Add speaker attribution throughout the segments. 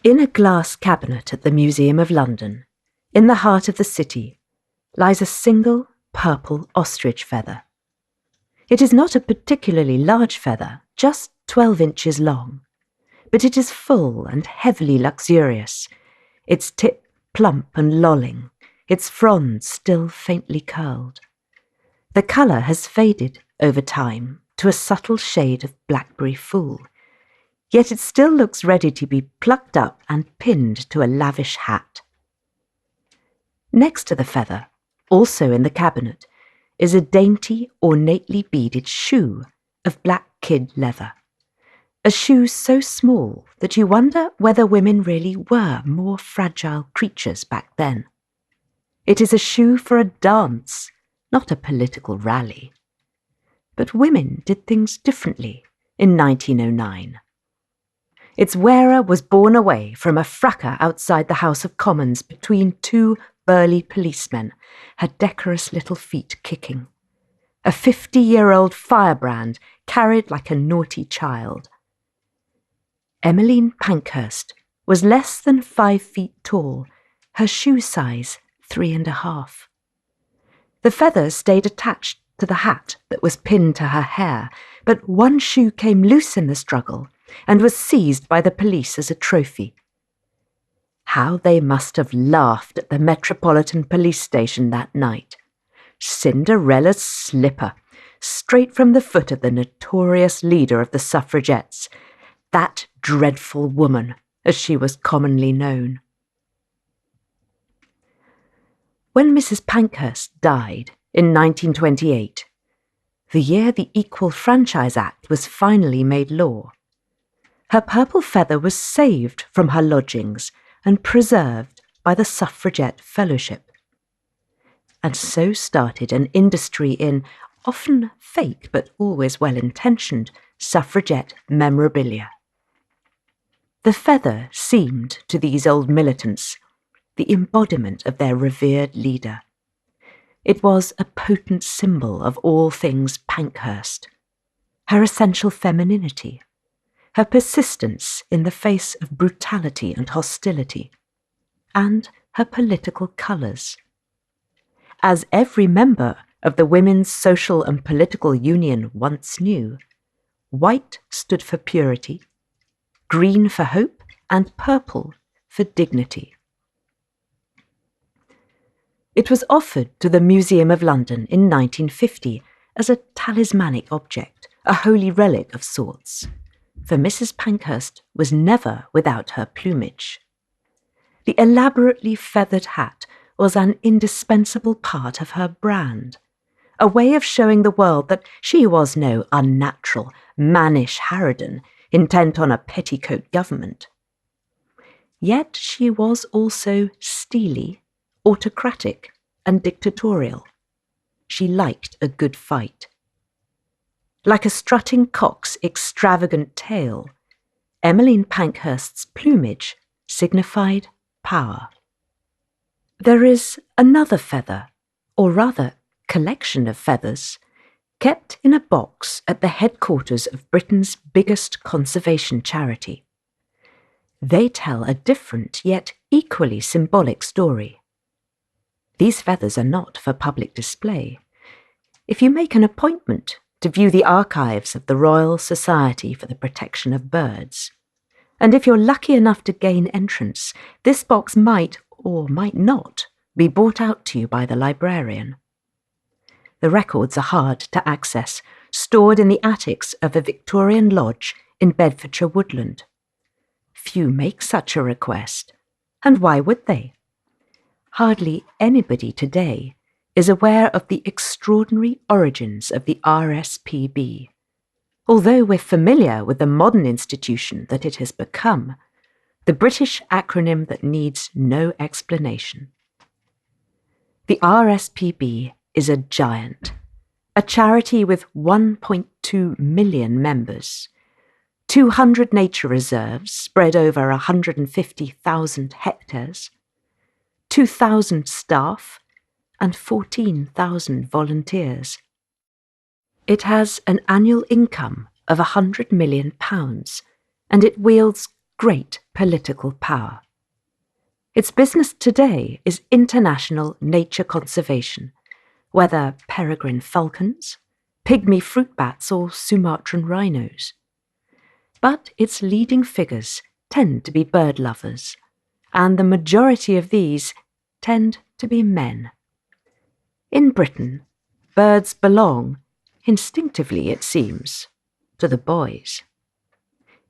Speaker 1: In a glass cabinet at the Museum of London, in the heart of the city, lies a single purple ostrich feather. It is not a particularly large feather, just 12 inches long, but it is full and heavily luxurious, its tip plump and lolling, its fronds still faintly curled. The colour has faded over time to a subtle shade of blackberry fool, yet it still looks ready to be plucked up and pinned to a lavish hat. Next to the feather, also in the cabinet, is a dainty, ornately beaded shoe of black kid leather. A shoe so small that you wonder whether women really were more fragile creatures back then. It is a shoe for a dance, not a political rally. But women did things differently in 1909. Its wearer was borne away from a fracas outside the House of Commons between two burly policemen, her decorous little feet kicking. A 50-year-old firebrand carried like a naughty child. Emmeline Pankhurst was less than 5 feet tall, her shoe size 3.5. The feathers stayed attached to the hat that was pinned to her hair, but one shoe came loose in the struggle and was seized by the police as a trophy. How they must have laughed at the Metropolitan Police Station that night. Cinderella's slipper, straight from the foot of the notorious leader of the suffragettes, that dreadful woman, as she was commonly known. When Mrs. Pankhurst died in 1928, the year the Equal Franchise Act was finally made law, her purple feather was saved from her lodgings and preserved by the Suffragette Fellowship. And so started an industry in, often fake but always well-intentioned, suffragette memorabilia. The feather seemed to these old militants the embodiment of their revered leader. It was a potent symbol of all things Pankhurst, her essential femininity, her persistence in the face of brutality and hostility, and her political colours. As every member of the Women's Social and Political Union once knew, white stood for purity, green for hope, and purple for dignity. It was offered to the Museum of London in 1950 as a talismanic object, a holy relic of sorts, for Mrs. Pankhurst was never without her plumage. The elaborately feathered hat was an indispensable part of her brand, a way of showing the world that she was no unnatural, mannish harridan intent on a petticoat government. Yet she was also steely, autocratic, and dictatorial. She liked a good fight. Like a strutting cock's extravagant tail, Emmeline Pankhurst's plumage signified power. There is another feather, or rather collection of feathers, kept in a box at the headquarters of Britain's biggest conservation charity. They tell a different yet equally symbolic story. These feathers are not for public display. If you make an appointment to view the archives of the Royal Society for the Protection of Birds, and if you're lucky enough to gain entrance, this box might or might not be brought out to you by the librarian. The records are hard to access, stored in the attics of a Victorian lodge in Bedfordshire woodland. Few make such a request, and why would they? Hardly anybody today is aware of the extraordinary origins of the RSPB, although we're familiar with the modern institution that it has become, the British acronym that needs no explanation. The RSPB is a giant, a charity with 1.2 million members, 200 nature reserves spread over 150,000 hectares, 2,000 staff, and 14,000 volunteers. It has an annual income of £100 million, and it wields great political power. Its business today is international nature conservation, whether peregrine falcons, pygmy fruit bats or Sumatran rhinos. But its leading figures tend to be bird lovers, and the majority of these tend to be men. In Britain, birds belong, instinctively it seems, to the boys.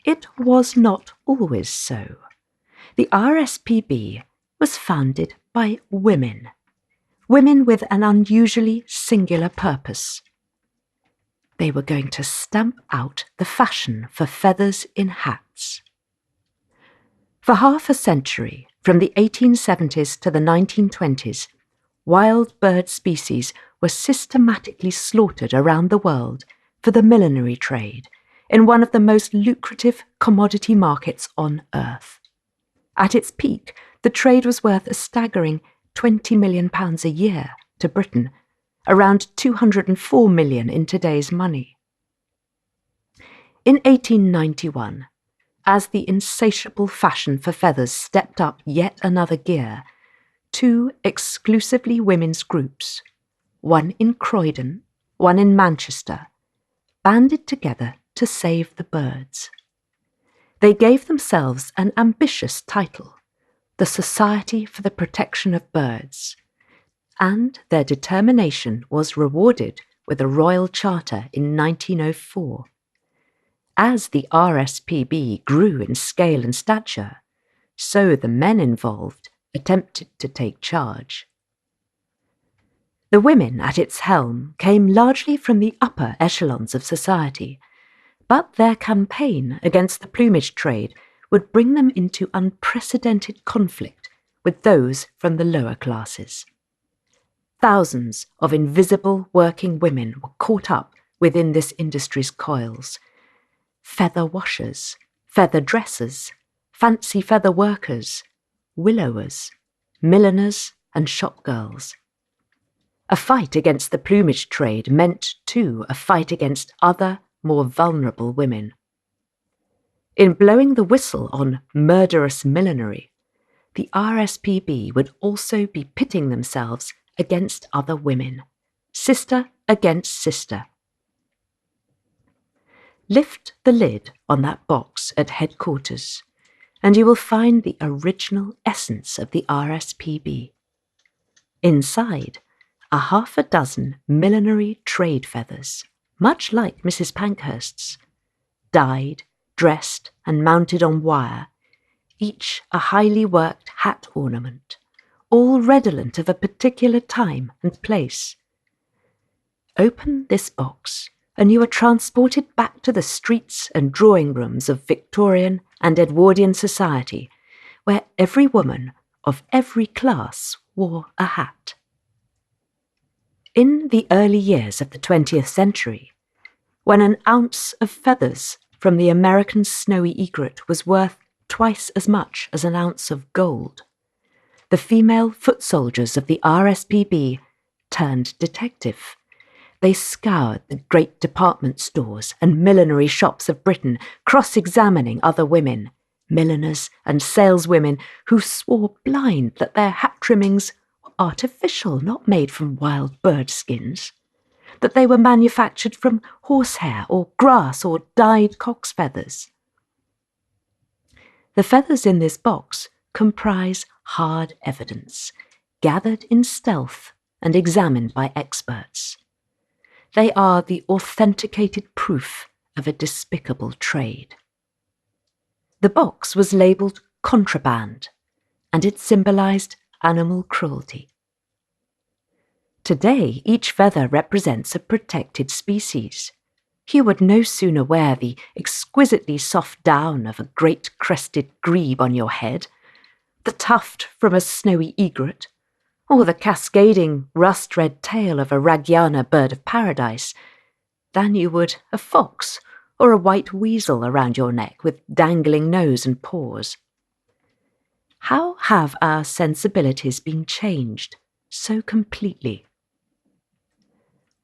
Speaker 1: It was not always so. The RSPB was founded by women with an unusually singular purpose. They were going to stamp out the fashion for feathers in hats. For half a century, from the 1870s to the 1920s, wild bird species were systematically slaughtered around the world for the millinery trade in one of the most lucrative commodity markets on Earth. At its peak, the trade was worth a staggering £20 million a year to Britain, around $204 million in today's money. In 1891, as the insatiable fashion for feathers stepped up yet another gear, two exclusively women's groups, one in Croydon, one in Manchester, banded together to save the birds. They gave themselves an ambitious title, the Society for the Protection of Birds, and their determination was rewarded with a royal charter in 1904. As the RSPB grew in scale and stature, so the men involved attempted to take charge. The women at its helm came largely from the upper echelons of society, but their campaign against the plumage trade would bring them into unprecedented conflict with those from the lower classes. Thousands of invisible working women were caught up within this industry's coils. Feather washers, feather dressers, fancy feather workers, willowers, milliners and shopgirls. A fight against the plumage trade meant, too, a fight against other, more vulnerable women. In blowing the whistle on murderous millinery, the RSPB would also be pitting themselves against other women, sister against sister. Lift the lid on that box at headquarters, and you will find the original essence of the RSPB. Inside are half a dozen millinery trade feathers, much like Mrs. Pankhurst's, dyed, dressed and mounted on wire, each a highly worked hat ornament, all redolent of a particular time and place. Open this box, and you are transported back to the streets and drawing rooms of Victorian and Edwardian society, where every woman of every class wore a hat. In the early years of the 20th century, when an ounce of feathers from the American snowy egret was worth twice as much as an ounce of gold, the female foot soldiers of the RSPB turned detective. They scoured the great department stores and millinery shops of Britain, cross-examining other women, milliners and saleswomen who swore blind that their hat trimmings were artificial, not made from wild bird skins, that they were manufactured from horsehair or grass or dyed cock's feathers. The feathers in this box comprise hard evidence, gathered in stealth and examined by experts. They are the authenticated proof of a despicable trade. The box was labelled contraband, and it symbolised animal cruelty. Today, each feather represents a protected species. You would no sooner wear the exquisitely soft down of a great crested grebe on your head, the tuft from a snowy egret, or the cascading rust-red tail of a Ragiana bird of paradise, than you would a fox or a white weasel around your neck with dangling nose and paws. How have our sensibilities been changed so completely?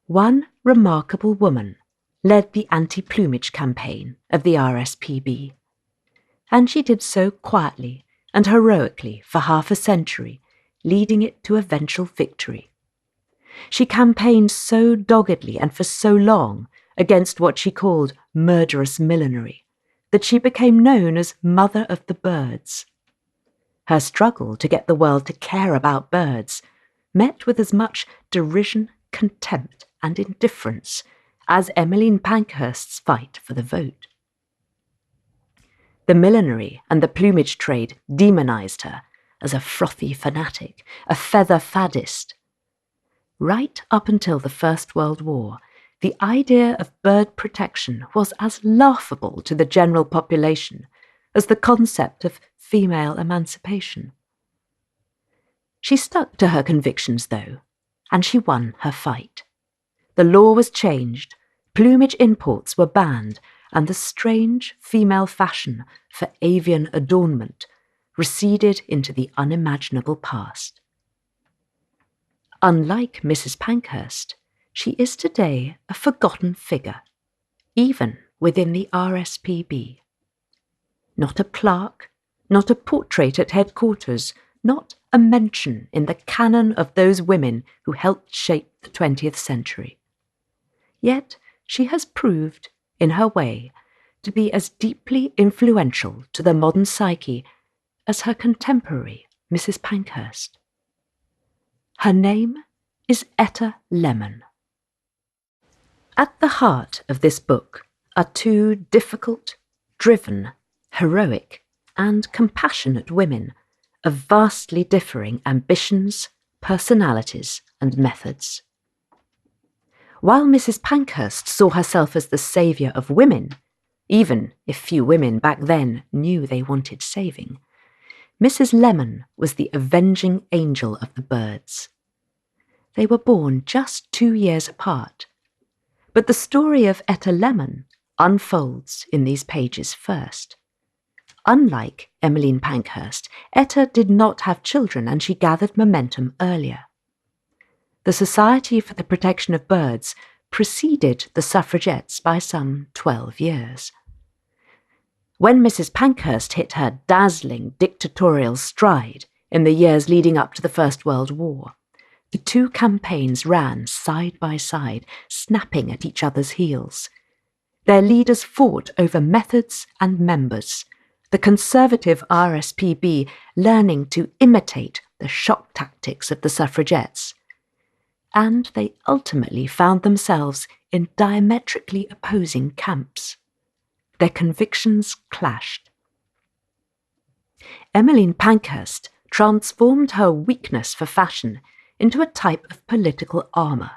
Speaker 1: One remarkable woman led the anti-plumage campaign of the RSPB. and she did so quietly and heroically for half a century, leading it to eventual victory. She campaigned so doggedly and for so long against what she called murderous millinery that she became known as Mother of the Birds. Her struggle to get the world to care about birds met with as much derision, contempt, and indifference as Emmeline Pankhurst's fight for the vote. The millinery and the plumage trade demonized her as a frothy fanatic, a feather faddist. Right up until the First World War, the idea of bird protection was as laughable to the general population as the concept of female emancipation. She stuck to her convictions, though, and she won her fight. The law was changed, plumage imports were banned, and the strange female fashion for avian adornment receded into the unimaginable past. Unlike Mrs. Pankhurst, she is today a forgotten figure, even within the RSPB. Not a plaque, not a portrait at headquarters, not a mention in the canon of those women who helped shape the 20th century. Yet she has proved, in her way, to be as deeply influential to the modern psyche as her contemporary, Mrs. Pankhurst. Her name is Etta Lemon. At the heart of this book are two difficult, driven, heroic, and compassionate women of vastly differing ambitions, personalities, and methods. While Mrs. Pankhurst saw herself as the saviour of women, even if few women back then knew they wanted saving, Mrs. Lemon was the avenging angel of the birds. They were born just 2 years apart, but the story of Etta Lemon unfolds in these pages first. Unlike Emmeline Pankhurst, Etta did not have children, and she gathered momentum earlier. The Society for the Protection of Birds preceded the suffragettes by some 12 years. When Mrs. Pankhurst hit her dazzling dictatorial stride in the years leading up to the First World War, the two campaigns ran side by side, snapping at each other's heels. Their leaders fought over methods and members, the conservative RSPB learning to imitate the shock tactics of the suffragettes. And they ultimately found themselves in diametrically opposing camps. Their convictions clashed. Emmeline Pankhurst transformed her weakness for fashion into a type of political armour.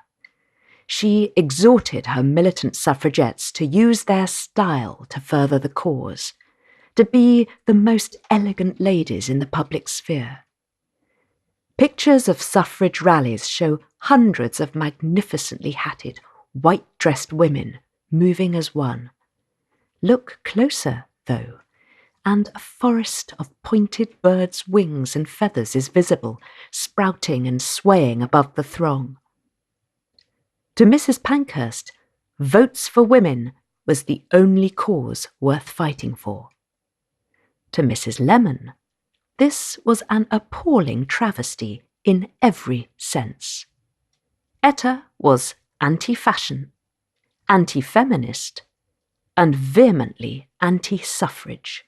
Speaker 1: She exhorted her militant suffragettes to use their style to further the cause, to be the most elegant ladies in the public sphere. Pictures of suffrage rallies show hundreds of magnificently hatted, white-dressed women moving as one. Look closer, though, and a forest of pointed birds' wings and feathers is visible, sprouting and swaying above the throng. To Mrs. Pankhurst, votes for women was the only cause worth fighting for. To Mrs. Lemon, this was an appalling travesty in every sense. Etta was anti-fashion, anti-feminist, and vehemently anti-suffrage.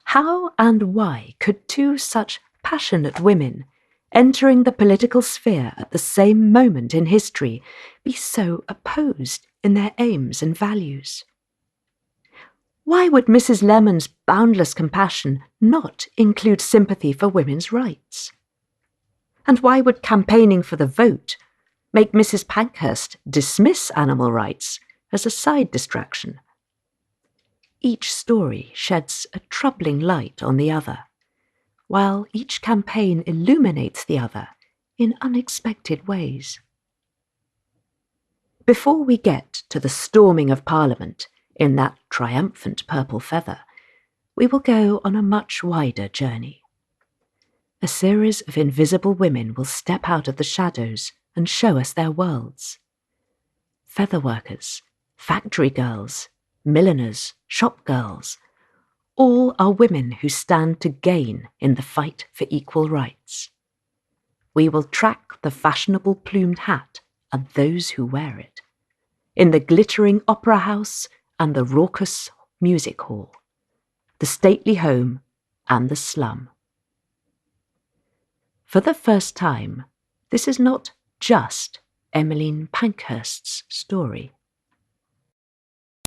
Speaker 1: How and why could two such passionate women entering the political sphere at the same moment in history be so opposed in their aims and values? Why would Mrs. Lemon's boundless compassion not include sympathy for women's rights? And why would campaigning for the vote make Mrs. Pankhurst dismiss animal rights as a side distraction? Each story sheds a troubling light on the other, while each campaign illuminates the other in unexpected ways. Before we get to the storming of Parliament in that triumphant purple feather, we will go on a much wider journey. A series of invisible women will step out of the shadows and show us their worlds. Feather workers, factory girls, milliners, shopgirls, all are women who stand to gain in the fight for equal rights. We will track the fashionable plumed hat and those who wear it, in the glittering opera house and the raucous music hall, the stately home and the slum. For the first time, this is not just Emmeline Pankhurst's story.